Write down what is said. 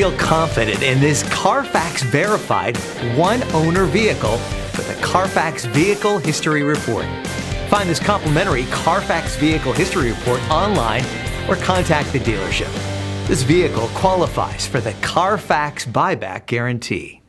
feel confident in this CARFAX verified one-owner vehicle with a CARFAX Vehicle History Report. Find this complimentary CARFAX Vehicle History Report online or contact the dealership. This vehicle qualifies for the CARFAX buyback guarantee.